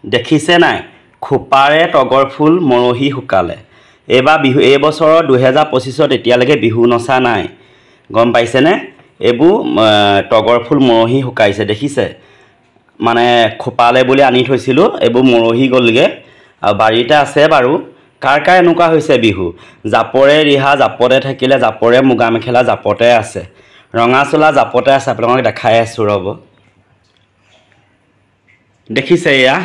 দেখিছে নাই খোপাৰে তগৰ ফুল মৰহি শুকালে। এইবাৰ বিহু এই বছৰৰ 2025ত এতিয়ালৈকে বিহু নচা নাই, গম পাইছেনে? এইবোৰ তগৰ ফুল মৰহি শুকাইছে, দেখিছে? মানে খোপালে বুলি আনি থৈছিলোঁ, এইবোৰ মৰহি গ'লগৈ আৰু বাৰীতে আছে বাৰু। কাৰ কাৰ এনেকুৱা হৈছে বিহু? জাপৰে ৰিহা জাপতে থাকিলে, জাপৰে মুগা মেখেলা জাপতে আছে, ৰঙা চোলা জাপতে আছে। আপোনালোকক দেখাই আছোঁ ৰ'ব, দেখিছে? এয়া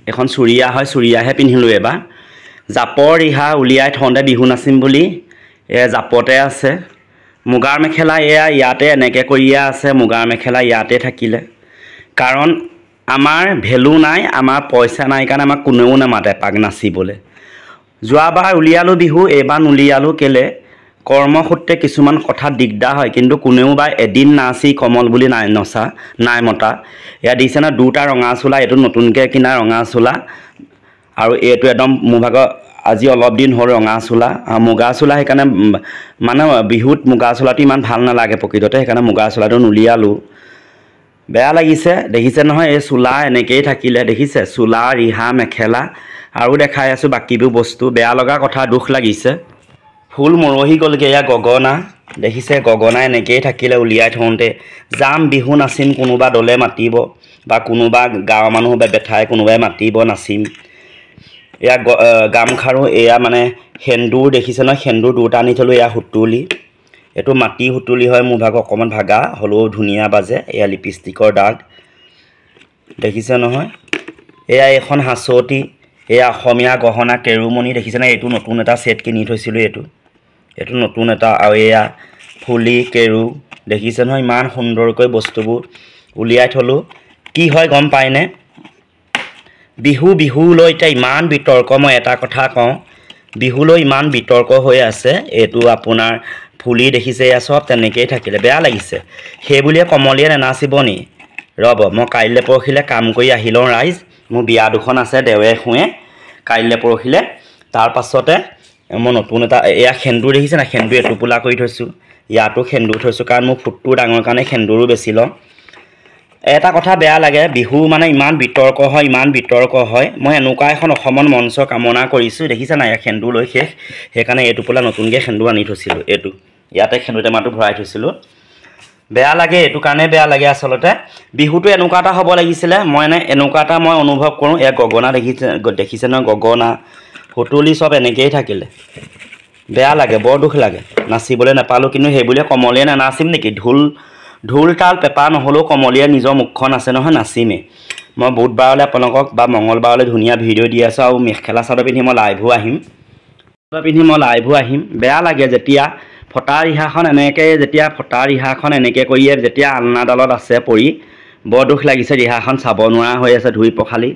এখন চুৰিয়া হয়, চুৰিয়াহে পিন্ধিলোঁ এবাৰ। জাপৰ ৰিহা উলিয়াই থওঁতে বিহু নাচিম বুলি এয়া জাপতে আছে। মুগাৰ মেখেলা এয়া ইয়াতে এনেকৈ কৰিয়ে আছে, মুগাৰ মেখেলা ইয়াতে থাকিলে। কাৰণ আমাৰ ভেলু নাই, আমাৰ পইচা নাই কাৰণে আমাক কোনেও নামাতে পাক নাচিবলৈ। যোৱাবাৰ উলিয়ালোঁ বিহু, এইবাৰ নুলিয়ালোঁ কেলে? কৰ্মসূত্ৰে কিছুমান কথাত দিগদাৰ হয়, কিন্তু কোনেও বা এদিন নাচি কমল বুলি নাই মতা। এয়া দিছে ন দুটা ৰঙা চোলা, এইটো নতুনকৈ কিনা ৰঙা চোলা আৰু এইটো একদম মোৰ ভাগৰ আজি অলপ দিন হ'ল ৰঙা চোলা আৰু মুগা চোলা। সেইকাৰণে মানে বিহুত মুগা চোলাটো ইমান ভাল নালাগে প্ৰকৃততে, সেইকাৰণে মুগা চোলাটো নুলিয়ালোঁ। বেয়া লাগিছে, দেখিছে নহয়? এই চোলা এনেকৈয়ে থাকিলে, দেখিছে? চোলা ৰিহা মেখেলা আৰু দেখাই আছোঁ বাকীবোৰ বস্তু। বেয়া লগা কথা, দুখ লাগিছে। ফুল মৰহি গ'লগৈ। এয়া গগনা, দেখিছে? গগনা এনেকৈয়ে থাকিলে উলিয়াই থওঁতে। যাম বিহু নাচিম, কোনোবা দলে মাতিব বা কোনোবা গাঁৱৰ মানুহ বেঠাই কোনোবাই মাতিব, নাচিম। এয়া গামখাৰু, এয়া মানে সেন্দুৰ, দেখিছে নহয়? সেন্দুৰ দুটা আনি থ'লোঁ। এয়া সুতুলি, এইটো মাটি সুতুলি হয়, মোৰ ভাগৰ অকণমান ভাগা হ'লেও ধুনীয়া বাজে। এয়া লিপষ্টিকৰ দাগ, দেখিছে নহয়? এয়া এখন হাঁচতি, এয়া অসমীয়া গহনা কেৰুমণি, দেখিছেনে? এইটো নতুন এটা ছেট কিনি থৈছিলোঁ, এইটো নতুন এটা। আৰু এয়া ফুলি কেৰু, দেখিছে নহয়? ইমান সুন্দৰকৈ বস্তুবোৰ উলিয়াই থ'লোঁ। কি হয় গম পায়নে? বিহুলৈ এতিয়া ইমান বিতৰ্ক। মই এটা কথা কওঁ, বিহুলৈ ইমান বিতৰ্ক হৈ আছে। এইটো আপোনাৰ ফুলি, দেখিছে? এয়া চব তেনেকৈয়ে থাকিলে, বেয়া লাগিছে। সেই বুলিয়ে কমলীয়ে নেনাচিব নি? ৰ'ব, মই কাইলৈ পৰহিলৈ কাম কৰি আহি লওঁ ৰাইজ। মোৰ বিয়া দুখন আছে দেওৱে খুৱে, কাইলৈ পৰহিলৈ। তাৰ পাছতে মই নতুন এটা এয়া সেন্দুৰ, দেখিছে নাই? সেন্দুৰ এটোপোলা কৰি থৈছোঁ, ইয়াতো সেন্দুৰ থৈছোঁ, কাৰণ মোৰ ফুটটো ডাঙৰ কাৰণে সেন্দুৰো বেছি লওঁ। এটা কথা বেয়া লাগে, বিহু মানে ইমান বিতৰ্ক হয়, ইমান বিতৰ্ক হয়। মই এনেকুৱা এখন অসমত মঞ্চ কামনা কৰিছোঁ, দেখিছে নাই? সেন্দুৰ লৈ শেষ, সেইকাৰণে এইটোপোলা নতুনকৈ সেন্দুৰ আনি থৈছিলোঁ। এইটো ইয়াতে সেন্দুৰ টেমাটো ভৰাই থৈছিলোঁ। বেয়া লাগে, এইটো কাৰণে বেয়া লাগে আচলতে। বিহুটো এনেকুৱা এটা হ'ব লাগিছিলে। মই এনেকুৱা এটা মই অনুভৱ কৰোঁ। এয়া গগনা, দেখিছে নহয়? গগনা সুতুলি চব এনেকৈয়ে থাকিলে, বেয়া লাগে, বৰ দুখ লাগে। নাচিবলৈ নাপালোঁ, কিন্তু সেইবুলিয়ে কমলীয়ে নানাচিম নেকি? ঢোল তাল পেঁপা নহ'লেও কমলীয়ে নিজৰ মুখখন আছে নহয়, নাচিমেই। মই বুধবাৰলৈ আপোনালোকক বা মঙলবাৰলৈ ধুনীয়া ভিডিঅ' দি আছোঁ, আৰু মেখেলা চাদৰ পিন্ধি মই লাইভো আহিম। বেয়া লাগে যেতিয়া ফটা ৰিহাখন এনেকৈ কৰিয়ে যেতিয়া আলনাডালত আছে পৰি, বৰ দুখ লাগিছে। ৰিহাখন চাব নোৱাৰা হৈ আছে, ধুই পখালি।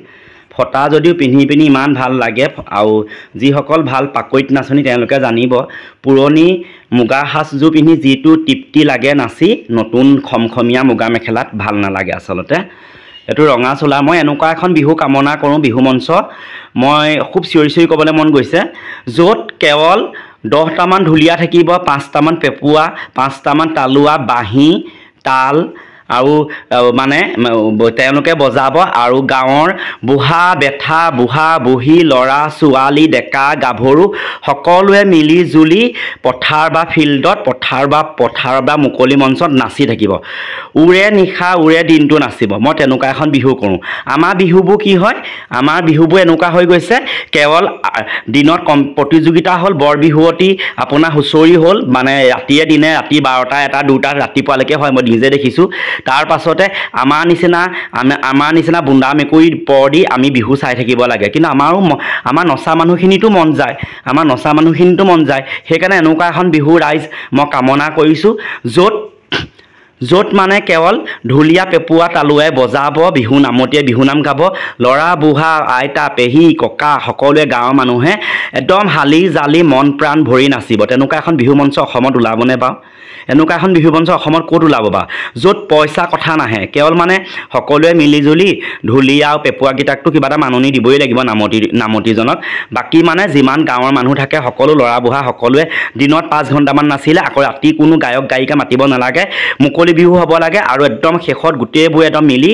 ফটা যদিও পিন্ধি ইমান ভাল লাগে। আৰু যিসকল ভাল পাকৈত নাচনি তেওঁলোকে জানিব, পুৰণি মুগা সাজযোৰ পিন্ধি যিটো তৃপ্তি লাগে নাচি, নতুন খমখমীয়া মুগা মেখেলাত ভাল নালাগে আচলতে। এইটো ৰঙা চোলা। মই এনেকুৱা এখন বিহু কামনা কৰোঁ, বিহু মঞ্চ মই খুব চিঞৰি ক'বলৈ মন গৈছে, য'ত কেৱল 10টামান ঢুলীয়া থাকিব, 5টামান পেঁপুৱা, 5টামান তালুৱা, বাঁহী, তাল আৰু মানে তেওঁলোকে বজাব, আৰু গাঁৱৰ বুঢ়া বেঠা, বুঢ়া বুঢ়ী, ল'ৰা ছোৱালী, ডেকা গাভৰু সকলোৱে মিলি জুলি পথাৰ বা ফিল্ডত, পথাৰ বা মুকলি মঞ্চত নাচি থাকিব। উৰে নিশা উৰে দিনটো নাচিব। মই তেনেকুৱা এখন বিহু কৰোঁ। আমাৰ বিহুবোৰ কি হয়? আমাৰ বিহুবোৰ এনেকুৱা হৈ গৈছে, কেৱল দিনত প্ৰতিযোগিতা হ'ল, বৰ বিহুৱতী আপোনাৰ হুঁচৰি হ'ল, মানে ৰাতিয়ে দিনে, ৰাতি 12টা 1টা 2টাত ৰাতিপুৱালৈকে হয়, মই নিজে দেখিছোঁ। তাৰ পাছতে আমাৰ নিচিনা বুন্দা মেকুৰীৰ পৰ দি আমি বিহু চাই থাকিব লাগে। কিন্তু আমাৰ নচা মানুহখিনিতো মন যায়, সেইকাৰণে এনেকুৱা এখন বিহু ৰাইজ মই কামনা কৰিছোঁ, য'ত মানে কেৱল ঢুলীয়া পেঁপুৱা তালুৱাই বজাব, নামতীয়ে বিহুনাম গাব, ল'ৰা বুঢ়া আইতা পেহী ককা সকলোৱে গাঁৱৰ মানুহে একদম হালি জালি মন প্ৰাণ ভৰি নাচিব। তেনেকুৱা এখন বিহু মঞ্চ অসমত ওলাবনে বাৰু? এনেকুৱা এখন বিহু মঞ্চ অসমত ক'ত ওলাব বাৰু? য'ত পইচা কথা নাহে, কেৱল মানে সকলোৱে মিলিজুলি ঢুলীয়া আৰু পেঁপুৱাকেইটাকতো কিবা এটা মাননি দিবই লাগিব নামতিজনক। বাকী মানে যিমান গাঁৱৰ মানুহ থাকে সকলো ল'ৰা বুঢ়া সকলোৱে দিনত 5 ঘণ্টামান নাচিলে, আকৌ ৰাতি কোনো গায়ক গায়িকা মাতিব নালাগে। মুকলি মুকলি বিহু হ'ব লাগে আৰু একদম শেষত গোটেইবোৰ একদম মিলি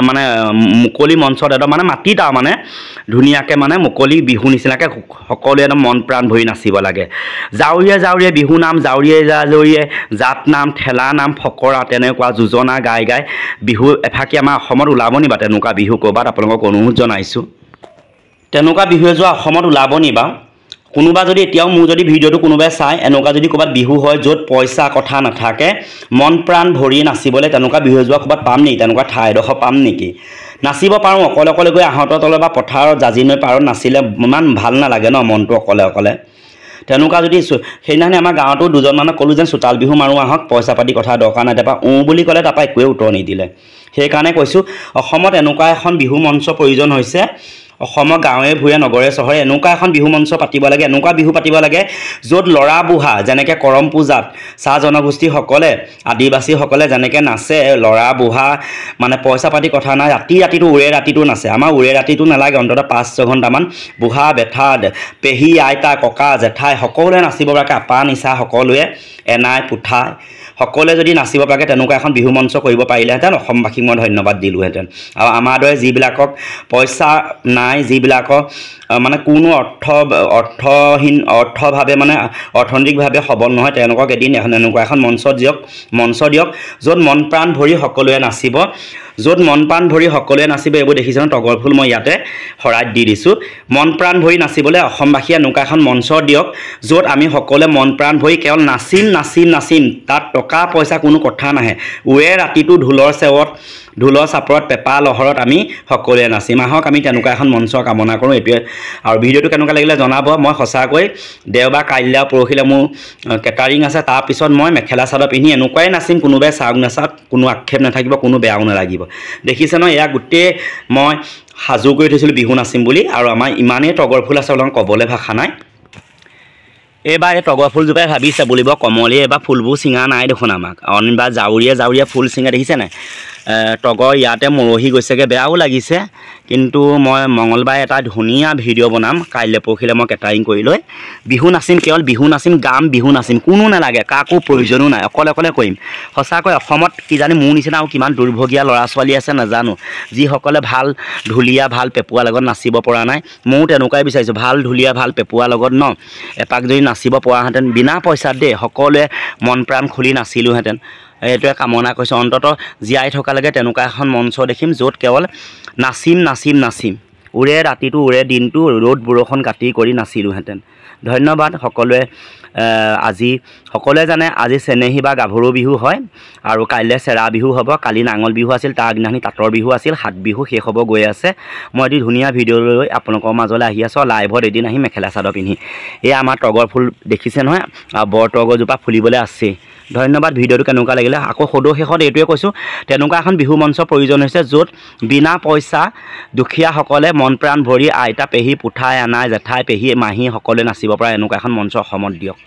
মানে মুকলি মঞ্চত একদম মানে মাটিত আৰু মানে ধুনীয়াকৈ মানে মুকলি বিহু নিচিনাকৈ সকলোৱে একদম মন প্ৰাণ ভৰি নাচিব লাগে জাউৰীয়ে জাউৰীয়ে বিহু নাম জাউৰীয়ে জাউৰীয়ে জাত নাম ঠেলা নাম ফকৰা তেনেকুৱা যোজনা গাই গাই বিহু এফাকি আমাৰ অসমত ওলাব নিবা তেনেকুৱা বিহু ক'ৰবাত আপোনালোকক অনুৰোধ জনাইছোঁ তেনেকুৱা বিহু এযোৰা অসমত ওলাব নিবা কোনোবা যদি এতিয়াও মোৰ যদি ভিডিঅ'টো কোনোবাই চাই এনেকুৱা যদি ক'ৰবাত বিহু হয় য'ত পইচা কথা নাথাকে মন প্ৰাণ ভৰি নাচিবলৈ তেনেকুৱা বিহু এযোৰা ক'ৰবাত পাম নেকি তেনেকুৱা ঠাই এডোখৰ পাম নেকি নাচিব পাৰোঁ অকলে অকলে গৈ আহঁতৰ তলত বা পথাৰত জাজি নৈ পাৰত নাচিলে ইমান ভাল নালাগে ন মনটো অকলে অকলে তেনেকুৱা যদি সেইদিনাখনি আমাৰ গাঁৱতো দুজনমানক ক'লোঁ যেন চোতাল বিহু মাৰোঁ আহক পইচা পাতি কথা দৰকাৰ নাই তাৰপৰা বুলি ক'লে তাৰপৰা একোৱে উত্তৰ নিদিলে সেইকাৰণে কৈছোঁ অসমত এনেকুৱা এখন বিহু মঞ্চৰ প্ৰয়োজন হৈছে অসমৰ গাঁৱে ভূঞে নগৰে চহৰে এনেকুৱা এখন বিহু মঞ্চ পাতিব লাগে এনেকুৱা বিহু পাতিব লাগে য'ত ল'ৰা বুঢ়া যেনেকৈ কৰম পূজাত চাহ জনগোষ্ঠীসকলে আদিবাসীসকলে যেনেকৈ নাচে ল'ৰা বুঢ়া মানে পইচা পাতি কথা নাই ৰাতিটো উৰে ৰাতিটো নাচে আমাৰ উৰে ৰাতিটো নালাগে অন্ততঃ 5-6 ঘণ্টামান বুঢ়া বেঠা পেহী আইতা ককা জেঠাই সকলোৱে নাচিব পৰাকৈ আপা নিচা সকলোৱে এনাই পুঠাই সকলোৱে যদি নাচিব পৰাকৈ তেনেকুৱা এখন বিহু মঞ্চ কৰিব পাৰিলেহেঁতেন অসমবাসীক মই ধন্যবাদ দিলোঁহেঁতেন আৰু আমাৰ দৰে যিবিলাকক পইচা নাই যিবিলাকৰ মানে কোনো অৰ্থভাৱে মানে অৰ্থনৈতিকভাৱে সবল নহয় তেওঁলোকক এদিন এনেকুৱা এখন মঞ্চ দিয়ক য'ত মন প্ৰাণ ভৰি সকলোৱে নাচিব য'ত মন প্ৰাণ ভৰি সকলোৱে নাচিব এইবোৰ দেখিছোঁ তগৰ ফুল মই ইয়াতে শৰাইত দি দিছোঁ মন প্ৰাণ ভৰি নাচিবলৈ অসমবাসীয়ে এনেকুৱা এখন মঞ্চ দিয়ক য'ত আমি সকলোৱে মন প্ৰাণ ভৰি কেৱল নাচিম তাত টকা পইচা কোনো কথা নাহে উৰে ৰাতিটো ঢোলৰ চাপৰত পেপা লহৰত আমি সকলোৱে নাচিম আহক আমি তেনেকুৱা এখন মঞ্চ কামনা কৰোঁ এইটোৱে আৰু ভিডিঅ'টো কেনেকুৱা লাগিলে জনাব মই সঁচাকৈ দেওবাৰ কাইলৈ পৰহিলৈ মোৰ কেটাৰিং আছে তাৰপিছত মই মেখেলা চাদৰ পিন্ধি এনেকুৱাই নাচিম কোনোবাই চাওক নাচাওক কোনো আক্ষেপ নাথাকিব কোনো বেয়াও নালাগিব দেখিছে ন এয়া গোটেই মই সাজু কৰি থৈছিলোঁ বিহু নাচিম বুলি আৰু আমাৰ ইমানেই তগৰ ফুল আছে অলপ ক'বলৈ ভাষা নাই এইবাৰ এই তগৰ ফুলজোপাই ভাবিছে বুলিব কমলি এইবাৰ ফুলবোৰ ছিঙা নাই দেখোন আমাক অনিবাৰ জাউৰীয়ে ফুল ছিঙা দেখিছে নাই তগৰ ইয়াতে মৰহি গৈছেগৈ বেয়াও লাগিছে কিন্তু মই মঙলবাৰে এটা ধুনীয়া ভিডিঅ' বনাম কাইলৈ পৰহিলৈ মই কেটাৰিং কৰি লৈ বিহু নাচিম কেৱল বিহু নাচিম গাম বিহু নাচিম কোনো নালাগে কাকো প্ৰয়োজনো নাই অকলে কৰিম সঁচাকৈ অসমত কিজানি মোৰ নিচিনা আৰু কিমান দুৰ্ভগীয়া ল'ৰা ছোৱালী আছে নাজানো যিসকলে ভাল ঢুলীয়া ভাল পেপুৱাৰ লগত নাচিব পৰা নাই ময়ো তেনেকুৱাই বিচাৰিছোঁ ভাল ঢুলীয়া ভাল পেপুৱাৰ লগত ন এপাক যদি নাচিব পৰাহেঁতেন বিনা পইচাত দেই সকলোৱে মন প্ৰাণ খুলি নাচিলোহেঁতেন এইটোৱে কামনা কৰিছোঁ অন্ততঃ জীয়াই থকালৈকে তেনেকুৱা এখন মঞ্চ দেখিম য'ত কেৱল নাচিম উৰে ৰাতিটো উৰে দিনটো ৰ'দ বৰষুণ কাটি কৰি নাচিলোহেঁতেন ধন্যবাদ সকলোৱে আজি সকলোৱে জানে আজি চেনেহী বা গাভৰু বিহু হয় আৰু কাইলৈ চেৰা বিহু হ'ব কালি নাঙল বিহু আছিল তাৰ আগদিনাখনি তাঁতৰ বিহু আছিল হাত বিহু শেষ হ'ব গৈ আছে মই এটি ধুনীয়া ভিডিঅ' লৈ আপোনালোকৰ মাজলৈ আহি আছোঁ লাইভত এদিন আহি মেখেলা চাদৰ পিন্ধি এয়া আমাৰ তগৰ ফুল দেখিছে নহয় আৰু বৰ তগৰজোপা ফুলিবলৈ আছেই ধন্যবাদ ভিডিঅ'টো কেনেকুৱা লাগিলে আকৌ সদৌ শেষত এইটোৱে কৈছোঁ তেনেকুৱা এখন বিহু মঞ্চৰ প্ৰয়োজন হৈছে য'ত বিনা পইচা দুখীয়াসকলে মন প্ৰাণ ভৰি আইতা পেহী পুঠাই আনাই জেঠাই পেহী মাহী সকলোৱে নাচিব পৰা এনেকুৱা এখন মঞ্চ অসমত দিয়ক